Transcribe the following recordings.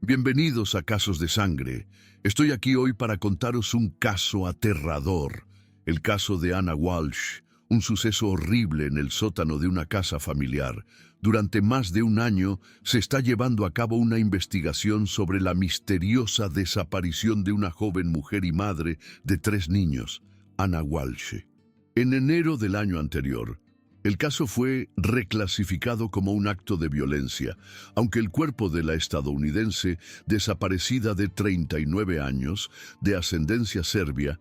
Bienvenidos a Casos de Sangre. Estoy aquí hoy para contaros un caso aterrador, el caso de Anna Walsh, un suceso horrible en el sótano de una casa familiar. Durante más de un año se está llevando a cabo una investigación sobre la misteriosa desaparición de una joven mujer y madre de 3 niños, Anna Walsh. En enero del año anterior, el caso fue reclasificado como un acto de violencia, aunque el cuerpo de la estadounidense desaparecida de 39 años, de ascendencia serbia,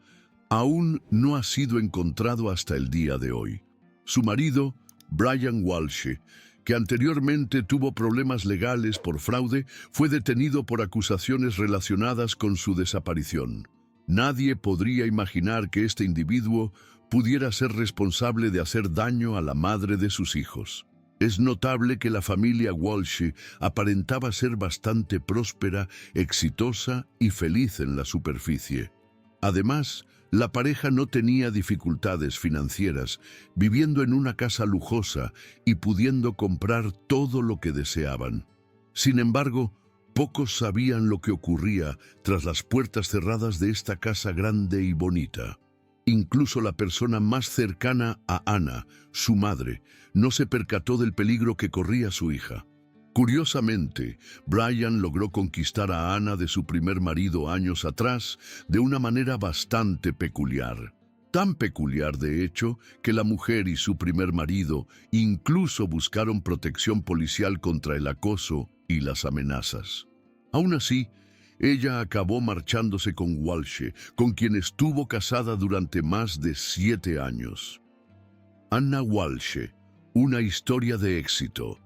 aún no ha sido encontrado hasta el día de hoy. Su marido, Brian Walsh, que anteriormente tuvo problemas legales por fraude, fue detenido por acusaciones relacionadas con su desaparición. Nadie podría imaginar que este individuo pudiera ser responsable de hacer daño a la madre de sus hijos. Es notable que la familia Walsh aparentaba ser bastante próspera, exitosa y feliz en la superficie. Además, la pareja no tenía dificultades financieras, viviendo en una casa lujosa y pudiendo comprar todo lo que deseaban. Sin embargo, pocos sabían lo que ocurría tras las puertas cerradas de esta casa grande y bonita. Incluso la persona más cercana a Anna, su madre, no se percató del peligro que corría su hija. Curiosamente, Brian logró conquistar a Anna de su primer marido años atrás de una manera bastante peculiar. Tan peculiar, de hecho, que la mujer y su primer marido incluso buscaron protección policial contra el acoso y las amenazas. Aún así, ella acabó marchándose con Walsh, con quien estuvo casada durante más de 7 años. Anna Walsh, una historia de éxito.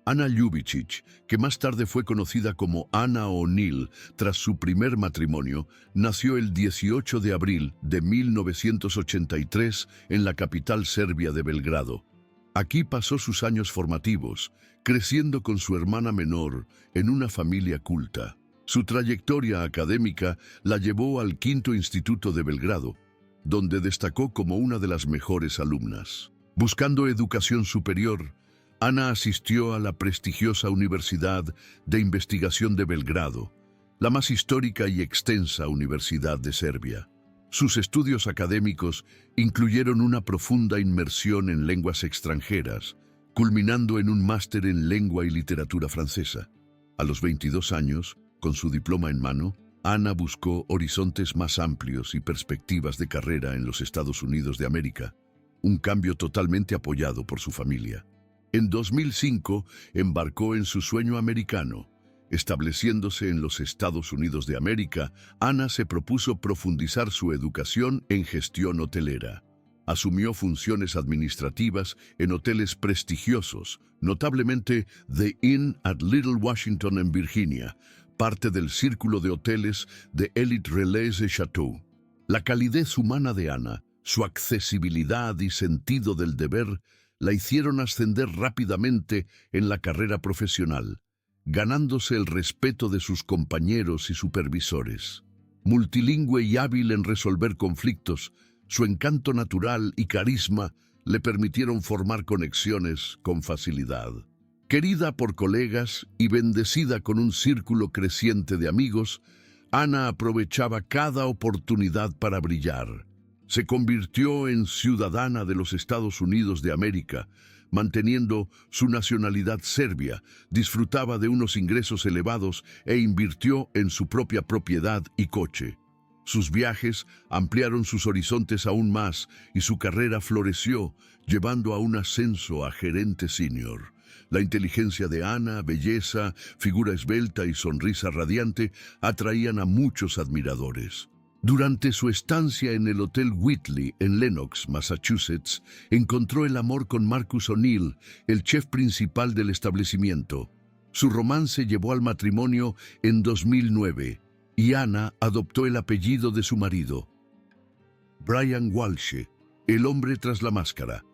Anna Ljubicic, que más tarde fue conocida como Anna O'Neill tras su primer matrimonio, nació el 18 de abril de 1983 en la capital serbia de Belgrado. Aquí pasó sus años formativos, creciendo con su hermana menor en una familia culta. Su trayectoria académica la llevó al Quinto Instituto de Belgrado, donde destacó como una de las mejores alumnas. Buscando educación superior, Anna asistió a la prestigiosa Universidad de Investigación de Belgrado, la más histórica y extensa universidad de Serbia. Sus estudios académicos incluyeron una profunda inmersión en lenguas extranjeras, culminando en un máster en lengua y literatura francesa. A los 22 años, con su diploma en mano, Anna buscó horizontes más amplios y perspectivas de carrera en los Estados Unidos de América, un cambio totalmente apoyado por su familia. En 2005, embarcó en su sueño americano. Estableciéndose en los Estados Unidos de América, Anna se propuso profundizar su educación en gestión hotelera. Asumió funciones administrativas en hoteles prestigiosos, notablemente The Inn at Little Washington en Virginia, parte del círculo de hoteles de Elite Relais de Chateau. La calidez humana de Anna, su accesibilidad y sentido del deber la hicieron ascender rápidamente en la carrera profesional, ganándose el respeto de sus compañeros y supervisores. Multilingüe y hábil en resolver conflictos, su encanto natural y carisma le permitieron formar conexiones con facilidad. Querida por colegas y bendecida con un círculo creciente de amigos, Anna aprovechaba cada oportunidad para brillar. Se convirtió en ciudadana de los Estados Unidos de América, manteniendo su nacionalidad serbia, disfrutaba de unos ingresos elevados e invirtió en su propia propiedad y coche. Sus viajes ampliaron sus horizontes aún más y su carrera floreció, llevando a un ascenso a gerente senior. La inteligencia de Anna, belleza, figura esbelta y sonrisa radiante atraían a muchos admiradores. Durante su estancia en el Hotel Whitley en Lenox, Massachusetts, encontró el amor con Marcus O'Neill, el chef principal del establecimiento. Su romance llevó al matrimonio en 2009 y Anna adoptó el apellido de su marido, Brian Walsh, el hombre tras la máscara.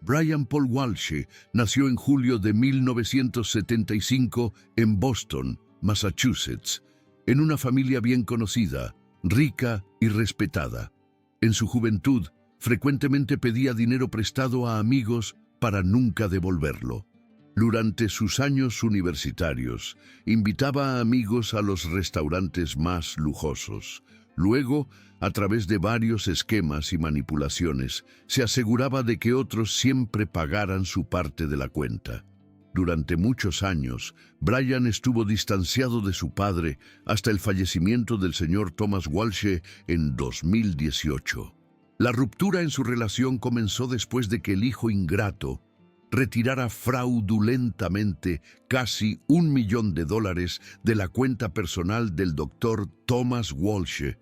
Brian Paul Walsh nació en julio de 1975 en Boston, Massachusetts, en una familia bien conocida, rica y respetada. En su juventud, frecuentemente pedía dinero prestado a amigos para nunca devolverlo. Durante sus años universitarios, invitaba a amigos a los restaurantes más lujosos. Luego, a través de varios esquemas y manipulaciones, se aseguraba de que otros siempre pagaran su parte de la cuenta. Durante muchos años, Brian estuvo distanciado de su padre hasta el fallecimiento del señor Thomas Walsh en 2018. La ruptura en su relación comenzó después de que el hijo ingrato retirara fraudulentamente casi $1 millón de la cuenta personal del doctor Thomas Walsh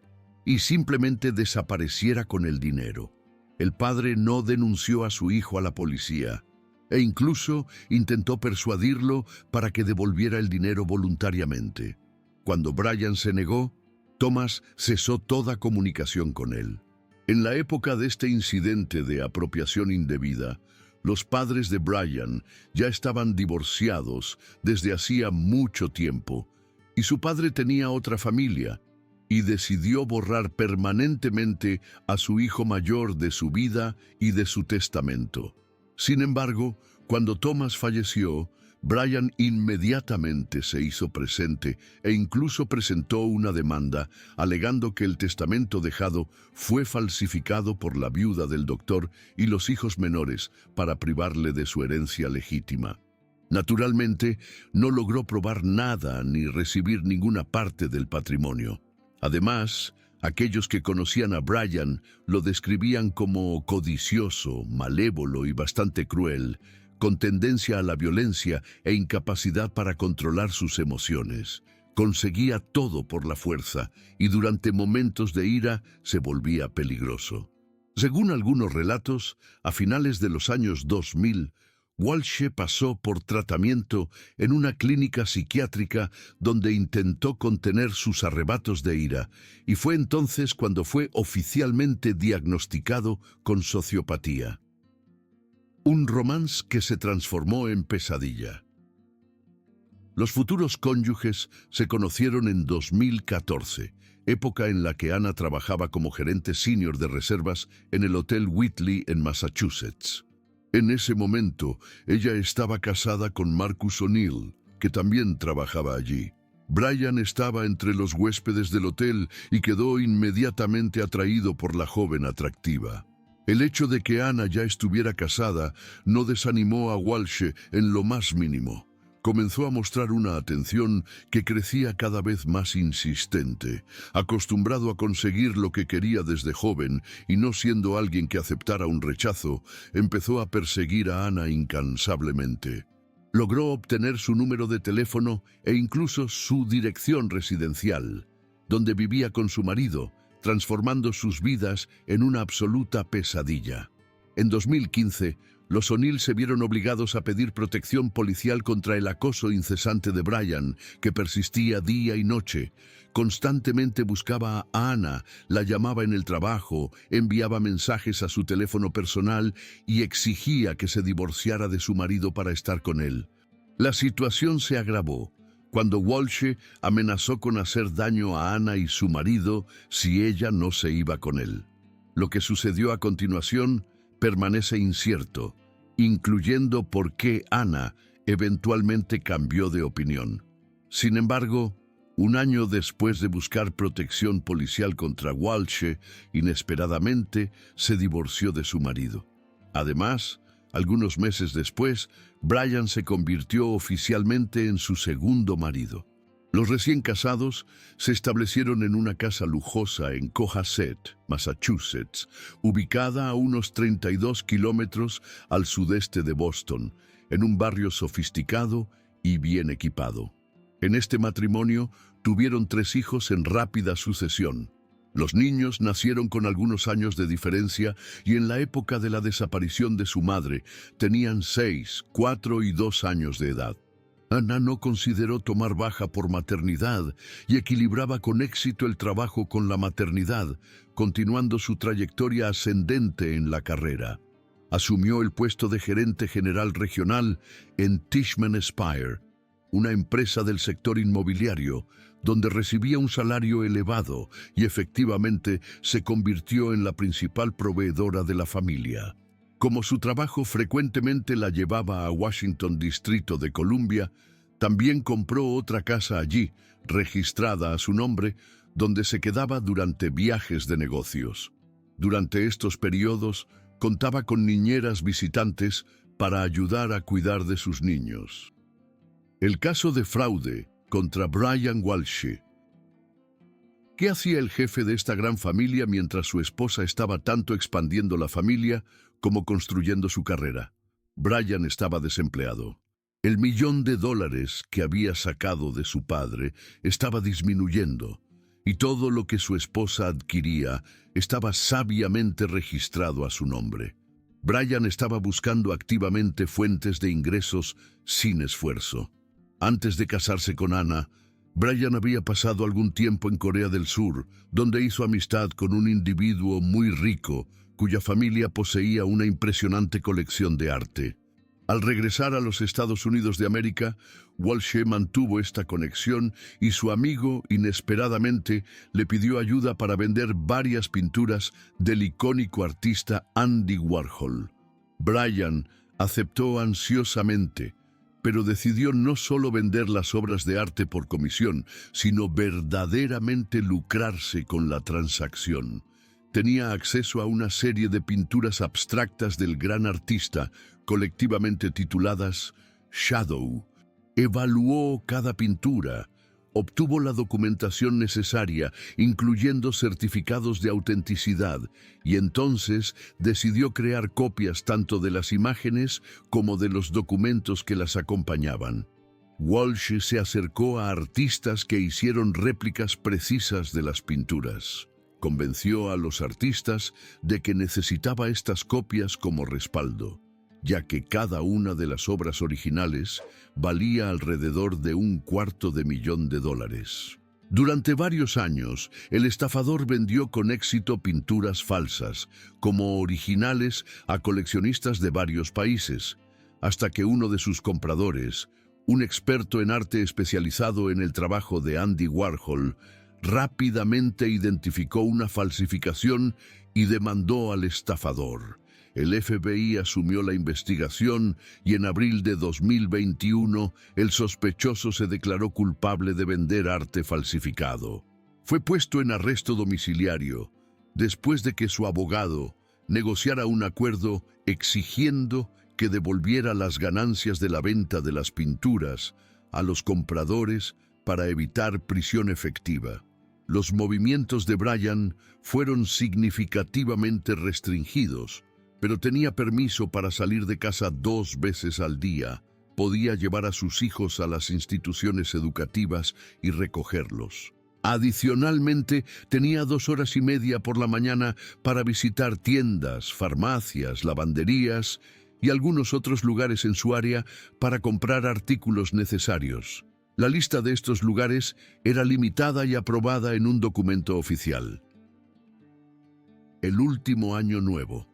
y simplemente desapareciera con el dinero. El padre no denunció a su hijo a la policía e incluso intentó persuadirlo para que devolviera el dinero voluntariamente. Cuando Brian se negó, Thomas cesó toda comunicación con él. En la época de este incidente de apropiación indebida, los padres de Brian ya estaban divorciados desde hacía mucho tiempo y su padre tenía otra familia y decidió borrar permanentemente a su hijo mayor de su vida y de su testamento. Sin embargo, cuando Thomas falleció, Brian inmediatamente se hizo presente e incluso presentó una demanda, alegando que el testamento dejado fue falsificado por la viuda del doctor y los hijos menores para privarle de su herencia legítima. Naturalmente, no logró probar nada ni recibir ninguna parte del patrimonio. Además, aquellos que conocían a Brian lo describían como codicioso, malévolo y bastante cruel, con tendencia a la violencia e incapacidad para controlar sus emociones. Conseguía todo por la fuerza y durante momentos de ira se volvía peligroso. Según algunos relatos, a finales de los años 2000, Walsh pasó por tratamiento en una clínica psiquiátrica donde intentó contener sus arrebatos de ira, y fue entonces cuando fue oficialmente diagnosticado con sociopatía. Un romance que se transformó en pesadilla. Los futuros cónyuges se conocieron en 2014, época en la que Anna trabajaba como gerente senior de reservas en el Hotel Whitley en Massachusetts. En ese momento, ella estaba casada con Marcus O'Neill, que también trabajaba allí. Brian estaba entre los huéspedes del hotel y quedó inmediatamente atraído por la joven atractiva. El hecho de que Anna ya estuviera casada no desanimó a Walsh en lo más mínimo. Comenzó a mostrar una atención que crecía cada vez más insistente. Acostumbrado a conseguir lo que quería desde joven y no siendo alguien que aceptara un rechazo, empezó a perseguir a Anna incansablemente. Logró obtener su número de teléfono e incluso su dirección residencial, donde vivía con su marido, transformando sus vidas en una absoluta pesadilla. En 2015, los O'Neill se vieron obligados a pedir protección policial contra el acoso incesante de Brian, que persistía día y noche. Constantemente buscaba a Anna, la llamaba en el trabajo, enviaba mensajes a su teléfono personal y exigía que se divorciara de su marido para estar con él. La situación se agravó cuando Walsh amenazó con hacer daño a Anna y su marido si ella no se iba con él. Lo que sucedió a continuación permanece incierto, incluyendo por qué Anna eventualmente cambió de opinión. Sin embargo, un año después de buscar protección policial contra Walsh, inesperadamente se divorció de su marido. Además, algunos meses después, Brian se convirtió oficialmente en su segundo marido. Los recién casados se establecieron en una casa lujosa en Cohasset, Massachusetts, ubicada a unos 32 kilómetros al sudeste de Boston, en un barrio sofisticado y bien equipado. En este matrimonio tuvieron 3 hijos en rápida sucesión. Los niños nacieron con algunos años de diferencia y en la época de la desaparición de su madre tenían 6, 4 y 2 años de edad. Anna no consideró tomar baja por maternidad y equilibraba con éxito el trabajo con la maternidad, continuando su trayectoria ascendente en la carrera. Asumió el puesto de gerente general regional en Tishman Speyer, una empresa del sector inmobiliario, donde recibía un salario elevado y efectivamente se convirtió en la principal proveedora de la familia. Como su trabajo frecuentemente la llevaba a Washington, Distrito de Columbia, también compró otra casa allí, registrada a su nombre, donde se quedaba durante viajes de negocios. Durante estos periodos, contaba con niñeras visitantes para ayudar a cuidar de sus niños. El caso de fraude contra Brian Walsh. ¿Qué hacía el jefe de esta gran familia mientras su esposa estaba tanto expandiendo la familia como construyendo su carrera? Brian estaba desempleado. El $1.000.000 que había sacado de su padre estaba disminuyendo, y todo lo que su esposa adquiría estaba sabiamente registrado a su nombre. Brian estaba buscando activamente fuentes de ingresos sin esfuerzo. Antes de casarse con Anna, Brian había pasado algún tiempo en Corea del Sur, donde hizo amistad con un individuo muy rico, cuya familia poseía una impresionante colección de arte. Al regresar a los Estados Unidos de América, Walsh mantuvo esta conexión y su amigo, inesperadamente, le pidió ayuda para vender varias pinturas del icónico artista Andy Warhol. Brian aceptó ansiosamente, pero decidió no solo vender las obras de arte por comisión, sino verdaderamente lucrarse con la transacción. Tenía acceso a una serie de pinturas abstractas del gran artista, colectivamente tituladas Shadow. Evaluó cada pintura, obtuvo la documentación necesaria, incluyendo certificados de autenticidad, y entonces decidió crear copias tanto de las imágenes como de los documentos que las acompañaban. Walsh se acercó a artistas que hicieron réplicas precisas de las pinturas. Convenció a los artistas de que necesitaba estas copias como respaldo, ya que cada una de las obras originales valía alrededor de $250,000. Durante varios años, el estafador vendió con éxito pinturas falsas, como originales, a coleccionistas de varios países, hasta que uno de sus compradores, un experto en arte especializado en el trabajo de Andy Warhol, rápidamente identificó una falsificación y demandó al estafador. El FBI asumió la investigación y en abril de 2021 el sospechoso se declaró culpable de vender arte falsificado. Fue puesto en arresto domiciliario después de que su abogado negociara un acuerdo exigiendo que devolviera las ganancias de la venta de las pinturas a los compradores para evitar prisión efectiva. Los movimientos de Brian fueron significativamente restringidos, pero tenía permiso para salir de casa 2 veces al día. Podía llevar a sus hijos a las instituciones educativas y recogerlos. Adicionalmente, tenía 2 horas y media por la mañana para visitar tiendas, farmacias, lavanderías y algunos otros lugares en su área para comprar artículos necesarios. La lista de estos lugares era limitada y aprobada en un documento oficial. El último año nuevo.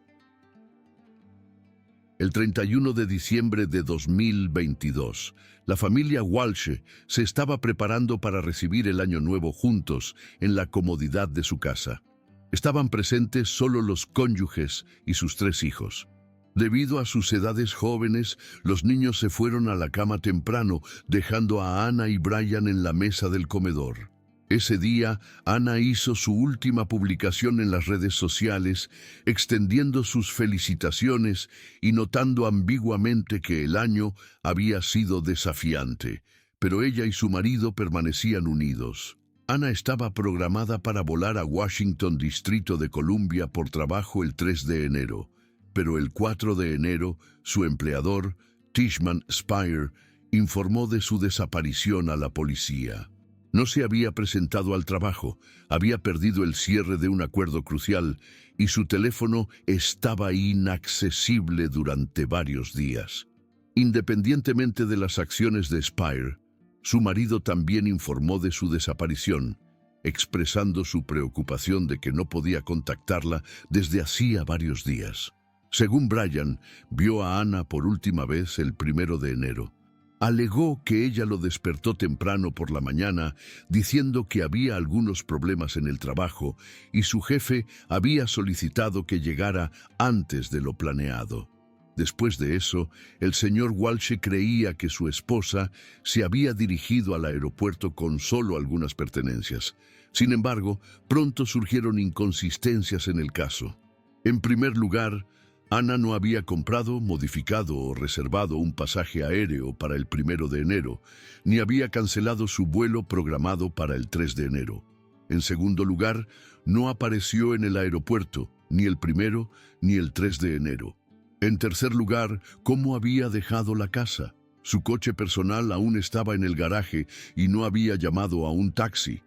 El 31 de diciembre de 2022, la familia Walsh se estaba preparando para recibir el año nuevo juntos en la comodidad de su casa. Estaban presentes solo los cónyuges y sus 3 hijos. Debido a sus edades jóvenes, los niños se fueron a la cama temprano, dejando a Anna y Brian en la mesa del comedor. Ese día, Anna hizo su última publicación en las redes sociales, extendiendo sus felicitaciones y notando ambiguamente que el año había sido desafiante, pero ella y su marido permanecían unidos. Anna estaba programada para volar a Washington, Distrito de Columbia, por trabajo el 3 de enero. Pero el 4 de enero, su empleador, Tishman Speyer, informó de su desaparición a la policía. No se había presentado al trabajo, había perdido el cierre de un acuerdo crucial y su teléfono estaba inaccesible durante varios días. Independientemente de las acciones de Speyer, su marido también informó de su desaparición, expresando su preocupación de que no podía contactarla desde hacía varios días. Según Brian, vio a Anna por última vez el 1 de enero. Alegó que ella lo despertó temprano por la mañana diciendo que había algunos problemas en el trabajo y su jefe había solicitado que llegara antes de lo planeado. Después de eso, el señor Walsh creía que su esposa se había dirigido al aeropuerto con solo algunas pertenencias. Sin embargo, pronto surgieron inconsistencias en el caso. En primer lugar, Ana no había comprado, modificado o reservado un pasaje aéreo para el 1 de enero, ni había cancelado su vuelo programado para el 3 de enero. En segundo lugar, no apareció en el aeropuerto, ni el 1 ni el 3 de enero. En tercer lugar, ¿cómo había dejado la casa? Su coche personal aún estaba en el garaje y no había llamado a un taxi.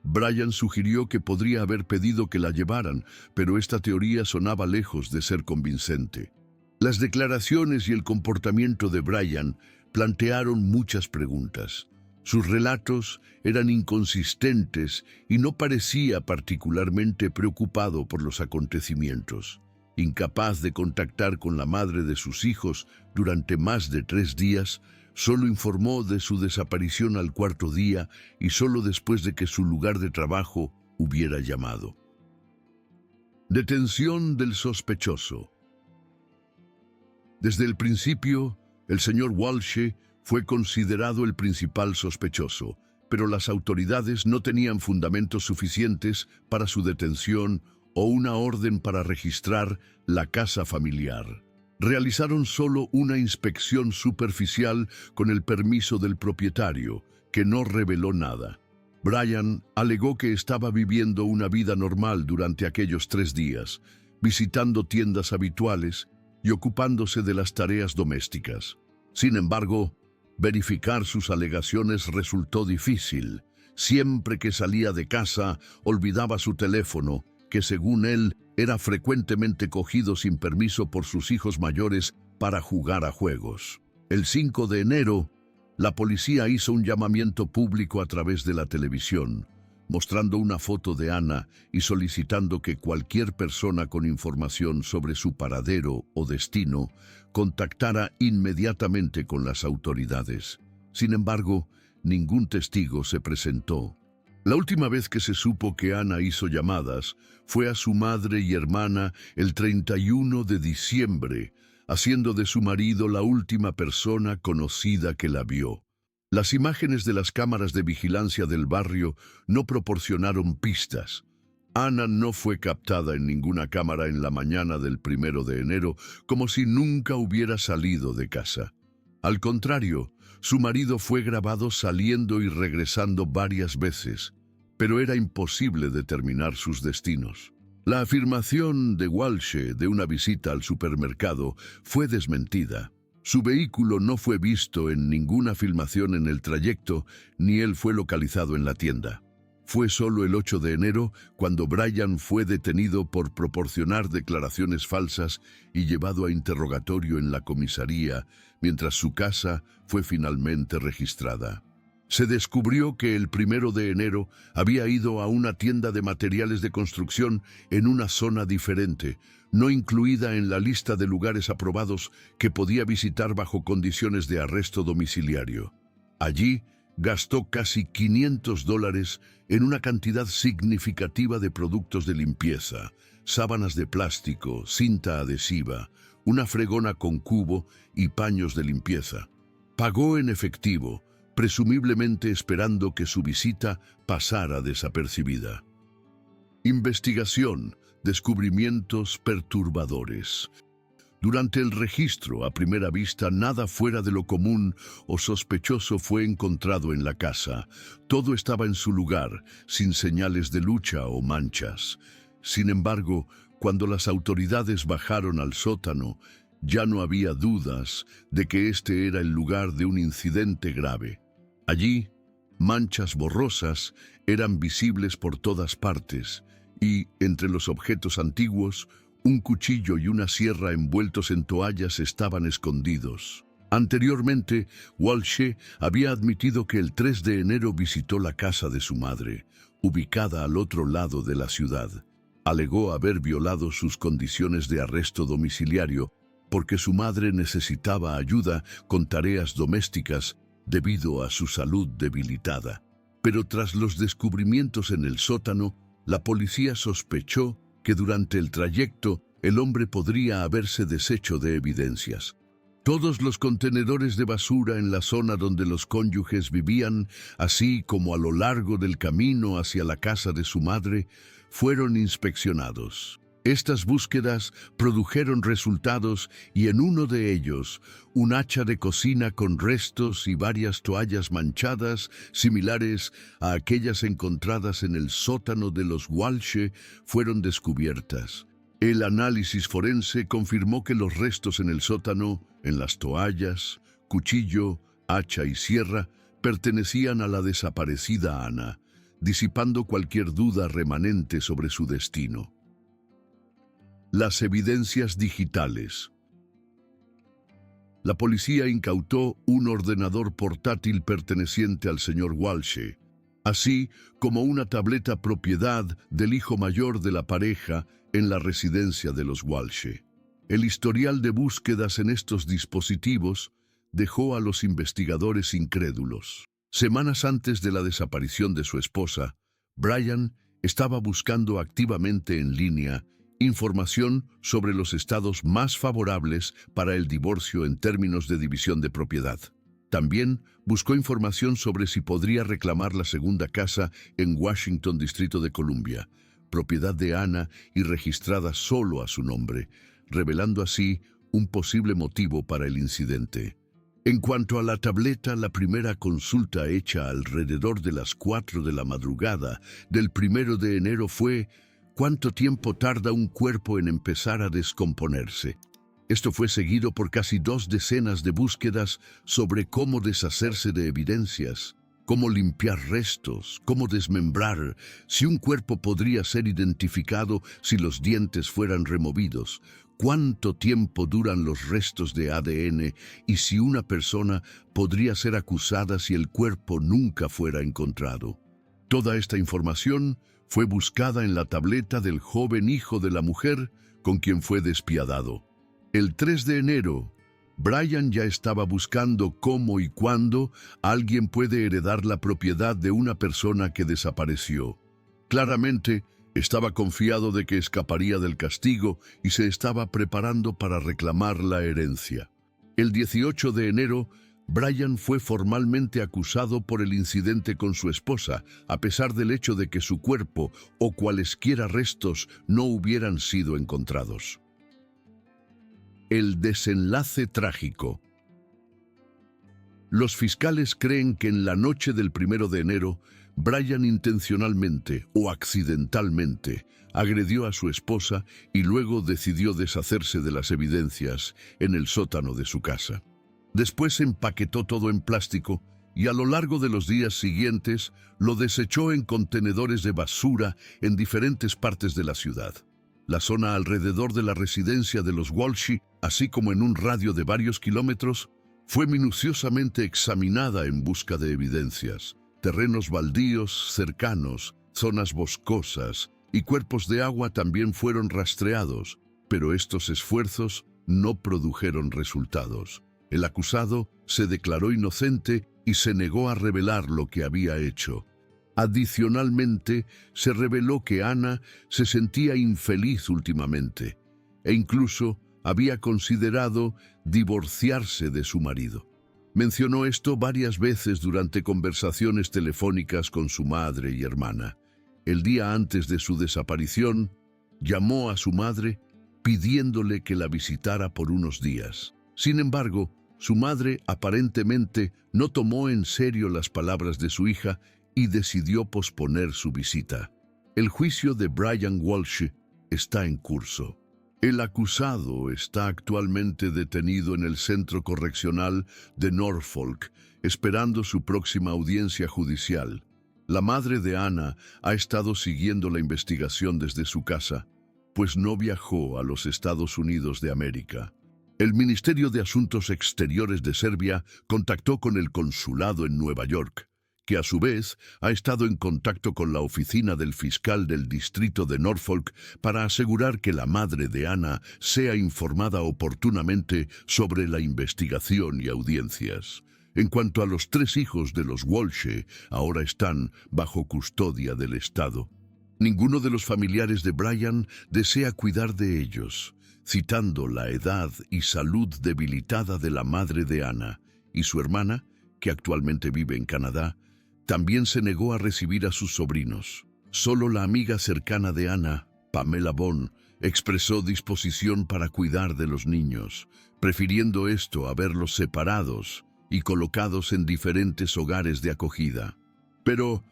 Brian sugirió que podría haber pedido que la llevaran, pero esta teoría sonaba lejos de ser convincente. Las declaraciones y el comportamiento de Brian plantearon muchas preguntas. Sus relatos eran inconsistentes y no parecía particularmente preocupado por los acontecimientos. Incapaz de contactar con la madre de sus hijos durante más de 3 días, solo informó de su desaparición al 4.º día y solo después de que su lugar de trabajo hubiera llamado. Detención del sospechoso. Desde el principio, el señor Walsh fue considerado el principal sospechoso, pero las autoridades no tenían fundamentos suficientes para su detención o una orden para registrar la casa familiar. Realizaron solo una inspección superficial con el permiso del propietario, que no reveló nada. Brian alegó que estaba viviendo una vida normal durante aquellos 3 días, visitando tiendas habituales y ocupándose de las tareas domésticas. Sin embargo, verificar sus alegaciones resultó difícil. Siempre que salía de casa, olvidaba su teléfono, que según él era frecuentemente cogido sin permiso por sus hijos mayores para jugar a juegos. El 5 de enero, la policía hizo un llamamiento público a través de la televisión, mostrando una foto de Ana y solicitando que cualquier persona con información sobre su paradero o destino contactara inmediatamente con las autoridades. Sin embargo, ningún testigo se presentó. La última vez que se supo que Ana hizo llamadas fue a su madre y hermana el 31 de diciembre, haciendo de su marido la última persona conocida que la vio. Las imágenes de las cámaras de vigilancia del barrio no proporcionaron pistas. Ana no fue captada en ninguna cámara en la mañana del 1 de enero, como si nunca hubiera salido de casa. Al contrario, su marido fue grabado saliendo y regresando varias veces, pero era imposible determinar sus destinos. La afirmación de Walsh de una visita al supermercado fue desmentida. Su vehículo no fue visto en ninguna filmación en el trayecto, ni él fue localizado en la tienda. Fue solo el 8 de enero cuando Brian fue detenido por proporcionar declaraciones falsas y llevado a interrogatorio en la comisaría, mientras su casa fue finalmente registrada. Se descubrió que el 1 de enero había ido a una tienda de materiales de construcción en una zona diferente, no incluida en la lista de lugares aprobados que podía visitar bajo condiciones de arresto domiciliario. Allí gastó casi $500 en una cantidad significativa de productos de limpieza, sábanas de plástico, cinta adhesiva, una fregona con cubo y paños de limpieza. Pagó en efectivo, presumiblemente esperando que su visita pasara desapercibida. Investigación, descubrimientos perturbadores. Durante el registro, a primera vista, nada fuera de lo común o sospechoso fue encontrado en la casa. Todo estaba en su lugar, sin señales de lucha o manchas. Sin embargo, cuando las autoridades bajaron al sótano, ya no había dudas de que este era el lugar de un incidente grave. Allí, manchas borrosas eran visibles por todas partes y, entre los objetos antiguos, un cuchillo y una sierra envueltos en toallas estaban escondidos. Anteriormente, Walsh había admitido que el 3 de enero visitó la casa de su madre, ubicada al otro lado de la ciudad. Alegó haber violado sus condiciones de arresto domiciliario porque su madre necesitaba ayuda con tareas domésticas debido a su salud debilitada. Pero tras los descubrimientos en el sótano, la policía sospechó que durante el trayecto el hombre podría haberse deshecho de evidencias. Todos los contenedores de basura en la zona donde los cónyuges vivían, así como a lo largo del camino hacia la casa de su madre, fueron inspeccionados. Estas búsquedas produjeron resultados y en uno de ellos, un hacha de cocina con restos y varias toallas manchadas, similares a aquellas encontradas en el sótano de los Walsh, fueron descubiertas. El análisis forense confirmó que los restos en el sótano, en las toallas, cuchillo, hacha y sierra, pertenecían a la desaparecida Ana, disipando cualquier duda remanente sobre su destino. Las evidencias digitales. La policía incautó un ordenador portátil perteneciente al señor Walsh, así como una tableta propiedad del hijo mayor de la pareja en la residencia de los Walsh. El historial de búsquedas en estos dispositivos dejó a los investigadores incrédulos. Semanas antes de la desaparición de su esposa, Brian estaba buscando activamente en línea información sobre los estados más favorables para el divorcio en términos de división de propiedad. También buscó información sobre si podría reclamar la segunda casa en Washington, Distrito de Columbia, propiedad de Ana y registrada solo a su nombre, revelando así un posible motivo para el incidente. En cuanto a la tableta, la primera consulta hecha alrededor de las 4 de la madrugada del 1 de enero fue: ¿cuánto tiempo tarda un cuerpo en empezar a descomponerse? Esto fue seguido por casi 2 decenas de búsquedas sobre cómo deshacerse de evidencias, cómo limpiar restos, cómo desmembrar, si un cuerpo podría ser identificado si los dientes fueran removidos, cuánto tiempo duran los restos de ADN y si una persona podría ser acusada si el cuerpo nunca fuera encontrado. Toda esta información fue buscada en la tableta del joven hijo de la mujer con quien fue despiadado. El 3 de enero, Brian ya estaba buscando cómo y cuándo alguien puede heredar la propiedad de una persona que desapareció. Claramente, estaba confiado de que escaparía del castigo y se estaba preparando para reclamar la herencia. El 18 de enero, Brian fue formalmente acusado por el incidente con su esposa, a pesar del hecho de que su cuerpo o cualesquiera restos no hubieran sido encontrados. El desenlace trágico. Los fiscales creen que en la noche del 1 de enero, Brian intencionalmente o accidentalmente agredió a su esposa y luego decidió deshacerse de las evidencias en el sótano de su casa. Después empaquetó todo en plástico y a lo largo de los días siguientes lo desechó en contenedores de basura en diferentes partes de la ciudad. La zona alrededor de la residencia de los Walsh, así como en un radio de varios kilómetros, fue minuciosamente examinada en busca de evidencias. Terrenos baldíos cercanos, zonas boscosas y cuerpos de agua también fueron rastreados, pero estos esfuerzos no produjeron resultados. El acusado se declaró inocente y se negó a revelar lo que había hecho. Adicionalmente, se reveló que Ana se sentía infeliz últimamente e incluso había considerado divorciarse de su marido. Mencionó esto varias veces durante conversaciones telefónicas con su madre y hermana. El día antes de su desaparición, llamó a su madre pidiéndole que la visitara por unos días. Sin embargo, su madre aparentemente no tomó en serio las palabras de su hija y decidió posponer su visita. El juicio de Brian Walsh está en curso. El acusado está actualmente detenido en el Centro Correccional de Norfolk, esperando su próxima audiencia judicial. La madre de Ana ha estado siguiendo la investigación desde su casa, pues no viajó a los Estados Unidos de América. El Ministerio de Asuntos Exteriores de Serbia contactó con el consulado en Nueva York, que a su vez ha estado en contacto con la oficina del fiscal del distrito de Norfolk para asegurar que la madre de Anna sea informada oportunamente sobre la investigación y audiencias. En cuanto a los 3 hijos de los Walsh, ahora están bajo custodia del Estado. Ninguno de los familiares de Brian desea cuidar de ellos, citando la edad y salud debilitada de la madre de Anna, y su hermana, que actualmente vive en Canadá, también se negó a recibir a sus sobrinos. Solo la amiga cercana de Anna, Pamela Bond, expresó disposición para cuidar de los niños, prefiriendo esto a verlos separados y colocados en diferentes hogares de acogida. Pero,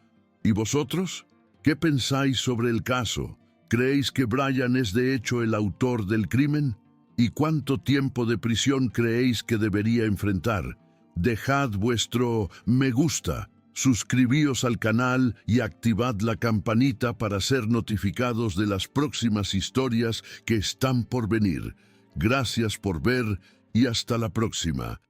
¿y vosotros? ¿Qué pensáis sobre el caso? ¿Creéis que Brian es de hecho el autor del crimen? ¿Y cuánto tiempo de prisión creéis que debería enfrentar? Dejad vuestro me gusta, suscribíos al canal y activad la campanita para ser notificados de las próximas historias que están por venir. Gracias por ver y hasta la próxima.